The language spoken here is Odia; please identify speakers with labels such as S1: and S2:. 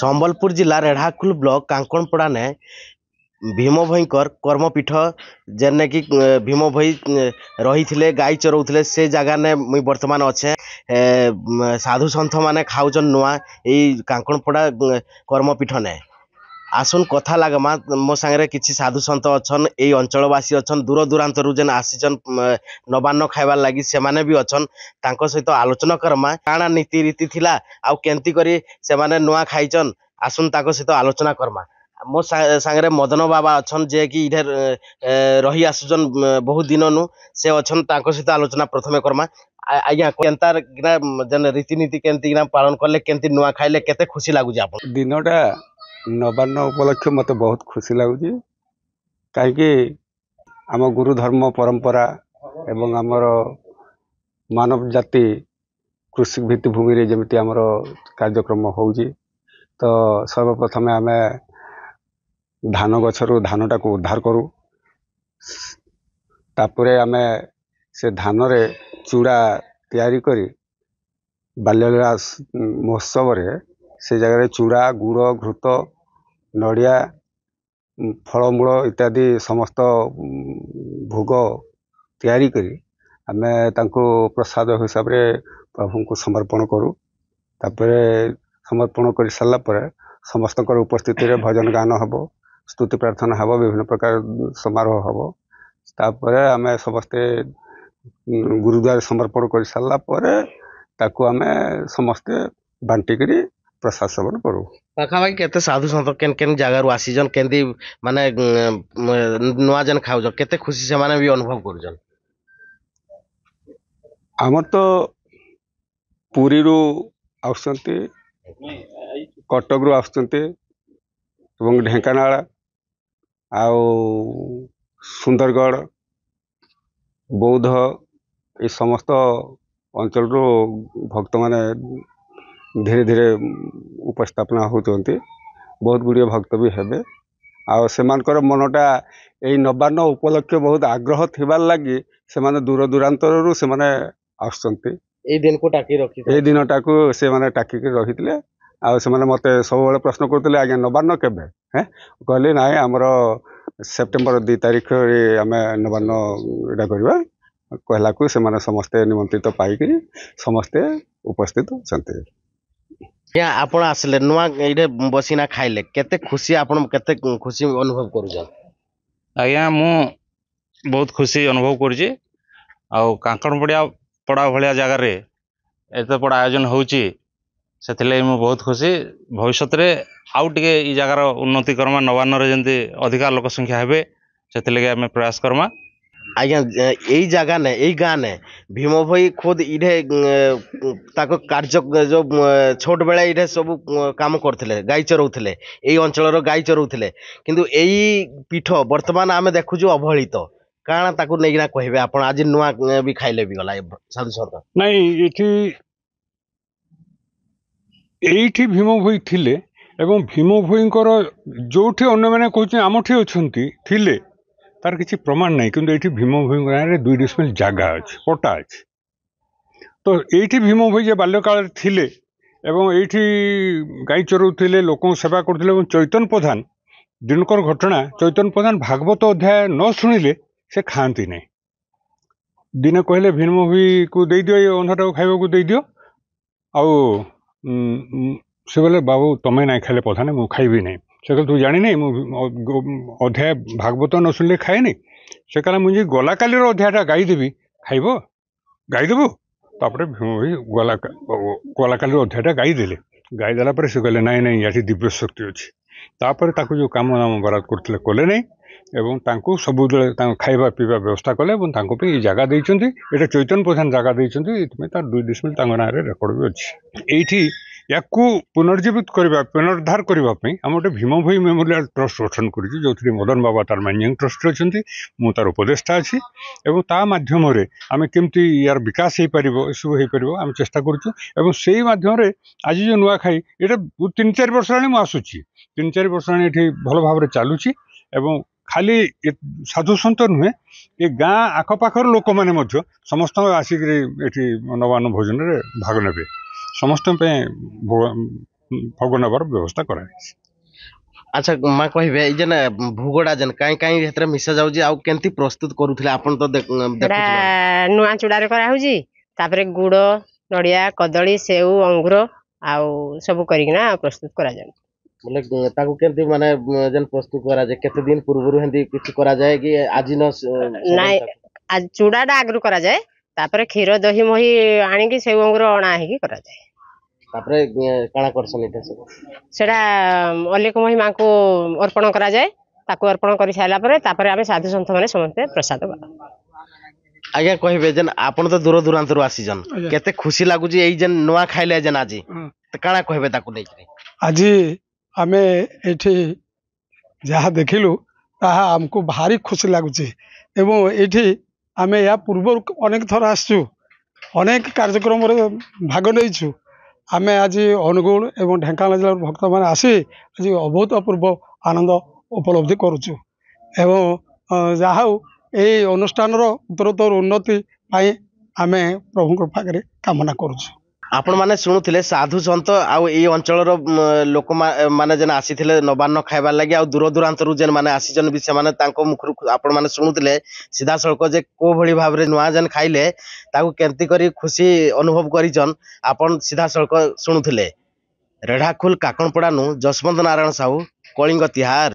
S1: ସମ୍ବଲପୁର ଜିଲ୍ଲା ରେଢ଼ାଖୋଲ ବ୍ଲକ କାଙ୍କଣପଡ଼ା ନେ ଭୀମ ଭୋଇଙ୍କର କର୍ମପୀଠ ଯେନେ କି ଭୀମ ଭୋଇ ରହିଥିଲେ ଗାଈ ଚରାଉଥିଲେ ସେ ଜାଗା ନେ ମୁଇଁ ବର୍ତ୍ତମାନ ଅଛେ। ସାଧୁ ସନ୍ଥ ମାନେ ଖାଉଛନ୍ ନୂଆ ଏଇ କାଙ୍କଣପଡ଼ା କର୍ମପୀଠ ନେ ଆସୁନ କଥା ଲାଗମା ମୋ ସାଙ୍ଗରେ କିଛି ସାଧୁ ସନ୍ଥ ଅଛନ୍ ଏଇ ଅଞ୍ଚଳବାସୀ ଅଛନ୍ ଦୂର ଦୂରାନ୍ତରୁ ଯେନ୍ ଆସିଛନ୍ ନବାନ୍ନ ଖାଇବାର୍ ଲାଗି ସେମାନେ ବି ଅଛନ୍ ତାଙ୍କ ସହିତ ଆଲୋଚନା କରମା କାଣା ନୀତି ରୀତି ଥିଲା ଆଉ କେମିତି କରି ସେମାନେ ନୂଆ ଖାଇଛନ୍ ଆସୁନ ତାଙ୍କ ସହିତ ଆଲୋଚନା କରମା। ମୋ ସାଙ୍ଗରେ ମଦନ ବାବା ଅଛନ୍ ଯେ କି ଇधର ରହି ଆସୁଛନ୍ ବହୁତ ଦିନନୁ ସେ ଅଛନ୍ ତାଙ୍କ ସହିତ ଆଲୋଚନା ପ୍ରଥମେ କରମା। ଆଜ୍ଞା କେନ୍ତା ଯେନ୍ ରୀତିନୀତି କେମିତି କିନା ପାଳନ କଲେ କେମିତି ନୂଆ ଖାଇଲେ କେତେ ଖୁସି ଲାଗୁଛି ଆପଣ
S2: ଦିନଟା ନବାନ୍ନ ଉପଲକ୍ଷେ ମୋତେ ବହୁତ ଖୁସି ଲାଗୁଛି କାହିଁକି ଆମ ଗୁରୁ ଧର୍ମ ପରମ୍ପରା ଏବଂ ଆମର ମାନବ ଜାତି କୃଷି ଭିତ୍ତିଭୂମିରେ ଯେମିତି ଆମର କାର୍ଯ୍ୟକ୍ରମ ହେଉଛି ତ ସର୍ବପ୍ରଥମେ ଆମେ ଧାନ ଗଛରୁ ଧାନଟାକୁ ଉଦ୍ଧାର କରୁ ତାପରେ ଆମେ ସେ ଧାନରେ ଚୂଡ଼ା ତିଆରି କରି ବାଲ୍ୟଲୀଳା ମହୋତ୍ସବରେ ସେ ଜାଗାରେ ଚୂଡ଼ା ଗୁଡ଼ ଘୃତ ନଡ଼ିଆ ଫଳମୂଳ ଇତ୍ୟାଦି ସମସ୍ତ ଭୋଗ ତିଆରି କରି ଆମେ ତାଙ୍କୁ ପ୍ରସାଦ ହିସାବରେ ପ୍ରଭୁଙ୍କୁ ସମର୍ପଣ କରୁ। ତାପରେ ସମର୍ପଣ କରି ସାରିଲା ପରେ ସମସ୍ତଙ୍କର ଉପସ୍ଥିତିରେ ଭଜନ ଗାନ ହେବ ସ୍ତୁତି ପ୍ରାର୍ଥନା ହେବ ବିଭିନ୍ନ ପ୍ରକାର ସମାରୋହ ହେବ। ତାପରେ ଆମେ ସମସ୍ତେ ଗୁରୁଦ୍ୱାର ସମର୍ପଣ କରି ସାରିଲା ପରେ ତାକୁ ଆମେ ସମସ୍ତେ ବାଣ୍ଟିକିରି ପ୍ରସାଦ ସେବନ କରୁ।
S1: ପାଖାପାଖି କେତେ ସାଧୁ ସନ୍ଥ କେନ୍ କେନ୍ ଜାଗାରୁ ଆସିଛନ୍ କେମିତି ମାନେ ନୂଆ ଯେନ୍ ଖାଉଛ କେତେ ଖୁସି ସେମାନେ ବି ଅନୁଭବ କରୁଛନ୍।
S2: ଆମର ତ ପୁରୀରୁ ଆସୁଛନ୍ତି କଟକରୁ ଆସୁଛନ୍ତି ଏବଂ ଢେଙ୍କାନାଳ ଆଉ ସୁନ୍ଦରଗଡ଼ ବୌଦ୍ଧ ଏ ସମସ୍ତ ଅଞ୍ଚଳରୁ ଭକ୍ତମାନେ ଧୀରେ ଧୀରେ ଉପସ୍ଥାପନା ହେଉଛନ୍ତି। ବହୁତ ଗୁଡ଼ିଏ ଭକ୍ତ ବି ହେବେ ଆଉ ସେମାନଙ୍କର ମନଟା ଏଇ ନବାନ୍ନ ଉପଲକ୍ଷେ ବହୁତ ଆଗ୍ରହ ଥିବାର ଲାଗି ସେମାନେ ଦୂର ଦୂରାନ୍ତରରୁ ସେମାନେ ଆସୁଛନ୍ତି।
S1: ଏଇ ଦିନକୁ ଟାକି ରଖି
S2: ଏଇ ଦିନଟାକୁ ସେମାନେ ଟାକିକି ରହିଥିଲେ ଆଉ ସେମାନେ ମୋତେ ସବୁବେଳେ ପ୍ରଶ୍ନ କରୁଥିଲେ ଆଜ୍ଞା ନବାନ୍ନ କେବେ କହିଲି ନାଇଁ ଆମର ସେପ୍ଟେମ୍ବର 2 ତାରିଖରେ ଆମେ ନବାନ୍ନ ଏଇଟା କରିବା କହିଲାକୁ ସେମାନେ ସମସ୍ତେ ନିମନ୍ତ୍ରିତ ପାଇକିରି ସମସ୍ତେ ଉପସ୍ଥିତ ଅଛନ୍ତି।
S1: ଆପଣ ଆସିଲେ ନୂଆ ଏଇଠି ବସିନା ଖାଇଲେ କେତେ ଖୁସି ଆପଣ କେତେ ଖୁସି ଅନୁଭବ କରୁଛନ୍।
S3: ଆଜ୍ଞା ମୁଁ ବହୁତ ଖୁସି ଅନୁଭବ କରୁଛି ଆଉ କାଙ୍କଣପଡ଼ା ଭଳିଆ ଜାଗାରେ ଏତେ ବଡ଼ ଆୟୋଜନ ହେଉଛି ସେଥିଲାଗି ମୁଁ ବହୁତ ଖୁସି। ଭବିଷ୍ୟତରେ ଆଉ ଟିକେ ଏଇ ଜାଗାର ଉନ୍ନତି କର୍ମା ନବାନ୍ନରେ ଯେମିତି ଅଧିକା ଲୋକ ସଂଖ୍ୟା ହେବେ ସେଥିଲାଗି ଆମେ ପ୍ରୟାସ କର୍ମା।
S1: ଆଜ୍ଞା ଏଇ ଜାଗା ନେ ଏଇ ଗାଁ ନେ ଭୀମ ଭୋଇ ଖୋଦ ଇଠେ ତାଙ୍କ କାର୍ଯ୍ୟ ଯୋଉ ଛୋଟ ବେଳେ ଏଇଠେ ସବୁ କାମ କରୁଥିଲେ ଗାଈ ଚରାଉଥିଲେ ଏଇ ଅଞ୍ଚଳର ଗାଈ ଚରାଉଥିଲେ କିନ୍ତୁ ଏଇ ପୀଠ ବର୍ତ୍ତମାନ ଆମେ ଦେଖୁଛୁ ଅବହେଳିତ କାଣା ତାକୁ ନେଇକିନା କହିବେ ଆପଣ ଆଜି ନୂଆ ବି ଖାଇଲେ ବି ଗଲା ସାଧୁ ସନ୍ଥ।
S4: ନାଇଁ ଏଇଠି ଭୀମ ଭୋଇ ଥିଲେ ଏବଂ ଭୀମ ଭୋଇଙ୍କର ଯୋଉଠି ଅନ୍ୟମାନେ କହୁଛନ୍ତି ଆମଠି ଅଛନ୍ତି ଥିଲେ ତାର କିଛି ପ୍ରମାଣ ନାହିଁ କିନ୍ତୁ ଏଇଠି ଭୀମ ଭୋଇଙ୍କ ଗାଁରେ 2 ଡିସମିଲ୍ ଜାଗା ଅଛି ପଟା ଅଛି। ତ ଏଇଠି ଭୀମ ଭୋଇ ଯେ ବାଲ୍ୟକାଳରେ ଥିଲେ ଏବଂ ଏଇଠି ଗାଈ ଚରାଉଥିଲେ ଲୋକଙ୍କୁ ସେବା କରୁଥିଲେ ଏବଂ ଚୈତନ୍ୟ ପ୍ରଧାନ ଦିନକର ଘଟଣା ଚୈତନ୍ୟ ପ୍ରଧାନ ଭାଗବତ ଅଧ୍ୟାୟ ନ ଶୁଣିଲେ ସେ ଖାଆନ୍ତି ନାହିଁ। ଦିନେ କହିଲେ ଭୀମ ଭୋଇକୁ ଦେଇଦିଅ ଏ ଅନ୍ନଟାକୁ ଖାଇବାକୁ ଦେଇଦିଅ ଆଉ ସେ କହିଲେ ବାବୁ ତମେ ନାଇଁ ଖାଇଲେ ପ୍ରଧାନ ମୁଁ ଖାଇବି ନାହିଁ। ସେ କହିଲେ ତୁ ଜାଣିନି ମୁଁ ଅଧ୍ୟାୟ ଭାଗବତ ନ ଶୁଣିଲେ ଖାଏନି। ସେ କହିଲା ମୁଁ ଯେ ଗଲା କାଲିର ଅଧ୍ୟାୟଟା ଗାଇଦେବି ଖାଇବ ଗାଇଦେବୁ। ତାପରେ ଭୀମ ଭୋଇ ଗଲାକାଲିର ଅଧ୍ୟାୟଟା ଗାଇଦେଲେ ଗାଇଦେଲା ପରେ ସେ କହିଲେ ନାଇଁ ନାଇଁ ଏଠି ଦିବ୍ୟ ଶକ୍ତି ଅଛି। ତାପରେ ତାକୁ ଯେଉଁ କାମ ଦାମ ବରାଦ କରୁଥିଲେ କଲେ ନାହିଁ ଏବଂ ତାଙ୍କୁ ସବୁବେଳେ ତାଙ୍କ ଖାଇବା ପିଇବା ବ୍ୟବସ୍ଥା କଲେ ଏବଂ ତାଙ୍କ ପାଇଁ ଏଇ ଜାଗା ଦେଇଛନ୍ତି। ଏଇଟା ଚୈତନ୍ୟ ପ୍ରଧାନ ଜାଗା ଦେଇଛନ୍ତି ଏଥିପାଇଁ ତାର 2 ଡିସମିଲ୍ ତାଙ୍କ ନାଁରେ ରେକର୍ଡ ବି ଅଛି। ଏଇଠି ୟାକୁ ପୁନର୍ଜୀବିତ କରିବା ପୁନରୁଦ୍ଧାର କରିବା ପାଇଁ ଆମେ ଗୋଟେ ଭୀମ ଭୋଇ ମେମୋରିଆଲ ଟ୍ରଷ୍ଟ ଗଠନ କରିଛୁ ଯେଉଁଥିରେ ମଦନ ବାବା ତାର ମ୍ୟାନେଜିଂ ଟ୍ରଷ୍ଟରେ ଅଛନ୍ତି ମୁଁ ତାର ଉପଦେଷ୍ଟା ଅଛି ଏବଂ ତା ମାଧ୍ୟମରେ ଆମେ କେମିତି ୟାର ବିକାଶ ହେଇପାରିବ ଏସବୁ ହେଇପାରିବ ଆମେ ଚେଷ୍ଟା କରୁଛୁ ଏବଂ ସେଇ ମାଧ୍ୟମରେ ଆଜି ଯେଉଁ ନୂଆଖାଇ ଏଇଟା 3-4 ବର୍ଷ ହେଲାଣି ମୁଁ ଆସୁଛି 3-4 ବର୍ଷ ହେଲାଣି ଏଠି ଭଲ ଭାବରେ ଚାଲୁଛି ଏବଂ ଖାଲି ସାଧୁ ସନ୍ଥ ନୁହେଁ ଏ ଗାଁ ଆଖପାଖର ଲୋକମାନେ ମଧ୍ୟ ସମସ୍ତଙ୍କ ଆସିକିରି ଏଠି ନବାନ୍ନ ଭୋଜନରେ ଭାଗ ନେବେ ସମସ୍ତଙ୍କ ପାଇଁ ଭୋଗ ନେବାର ବ୍ୟବସ୍ଥା କରାଯାଇଛି।
S1: ଆଚ୍ଛା ମା କହିବେ ଏଇ ଯେନ୍ ଭୋଗଟା ଯେନ୍ କାଇଁ କାଇଁ ସେଥିରେ ମିଶା ଯାଉଛି ଆଉ କେମିତି ପ୍ରସ୍ତୁତ କରୁଥିଲେ ଆପଣ ତ
S5: ସେଟା
S1: ଦେଖୁଥିଲେ।
S5: ନୂଆ ଚୁଡାରେ କରାହଉଛି, ତାପରେ ଗୁଡ, ନଡିଆ, କଦଳୀ, ସେଉ, ଅଙ୍ଗୁର ଆଉ ସବୁ କରିକିନା ପ୍ରସ୍ତୁତ କରାଯାଉଛି।
S1: ବୋଲେ ତାକୁ କେମିତି ମାନେ ଯେନ୍ ପ୍ରସ୍ତୁତ କରାଯାଏ କେତେ ଦିନ ପୂର୍ବରୁ ଏମିତି କିଛି କରାଯାଏ କି ଆଜି ନ
S5: ନାଇଁ, ଚୁଡାଟା ଆଗରୁ କରାଯାଏ, ତାପରେ କ୍ଷୀର, ଦହି, ମହି ଆଣିକି ସେଉ, ଅଙ୍ଗୁର ଅଣା ହେଇକି କରାଯାଏ।
S1: ତାପରେ କାଣା କରସନ୍ ଏଇଟା ସବୁ
S5: ସେଟା ଅଲେଖ ମହିମାଙ୍କୁ ଅର୍ପଣ କରାଯାଏ। ତାକୁ ଅର୍ପଣ କରି ସାରିଲା ପରେ ତାପରେ ଆମେ ସାଧୁ ସନ୍ଥ ମାନେ ସମସ୍ତେ ପ୍ରସାଦ ପାଉ।
S1: ଆଜ୍ଞା କହିବେ ଯେନ୍ ଆପଣ ତ ଦୂର ଦୂରାନ୍ତରୁ ଆସିଛନ୍, କେତେ ଖୁସି ଲାଗୁଛି ଏଇ ଯେନ୍ ନୂଆ ଖାଇଲେ ଯେନ୍ ଆଜି କାଣା କହିବେ ତାକୁ ନେଇକି?
S6: ଆଜି ଆମେ ଏଠି ଯାହା ଦେଖିଲୁ ତାହା ଆମକୁ ଭାରି ଖୁସି ଲାଗୁଛି ଏବଂ ଏଇଠି ଆମେ ଏହା ପୂର୍ବରୁ ଅନେକ ଥର ଆସିଛୁ, ଅନେକ କାର୍ଯ୍ୟକ୍ରମରେ ଭାଗ ନେଇଛୁ। ଆମେ ଆଜି ଅନୁଗୁଳ ଏବଂ ଢେଙ୍କାନାଳ ଜିଲ୍ଲାର ଭକ୍ତମାନେ ଆସି ଆଜି ଅଭୂତପୂର୍ବ ଆନନ୍ଦ ଉପଲବ୍ଧି କରୁଛୁ ଏବଂ ଯାହା ହେଉ ଏହି ଅନୁଷ୍ଠାନର ଉତ୍ତରୋତ୍ତର ଉନ୍ନତି ପାଇଁ ଆମେ ପ୍ରଭୁଙ୍କ ପାଖରେ କାମନା କରୁଛୁ।
S1: ଆପଣ ମାନେ ଶୁଣୁଥିଲେ ସାଧୁ ସନ୍ଥ ଆଉ ଏଇ ଅଞ୍ଚଳର ଲୋକ ମାନେ ଯେନ୍ ଆସିଥିଲେ ନବାନ୍ନ ଖାଇବାର ଲାଗି ଆଉ ଦୂର ଦୂରାନ୍ତରୁ ଯେନ୍ ମାନେ ଆସିଛନ୍ ବି ସେମାନେ ତାଙ୍କ ମୁଖରୁ ଆପଣ ମାନେ ଶୁଣୁଥିଲେ ସିଧାସଳଖ ଯେ କୋଉ ଭଳି ଭାବରେ ନୂଆ ଯେନ୍ ଖାଇଲେ ତାକୁ କେମିତି କରି ଖୁସି ଅନୁଭବ କରିଛନ୍ ଆପଣ ସିଧାସଳଖ ଶୁଣୁଥିଲେ। ରେଢ଼ାଖୋଲ କାକଣପଡ଼ାନୁ ଯଶବନ୍ତ ନାରାୟଣ ସାହୁ, କଳିଙ୍ଗ ତିହାର।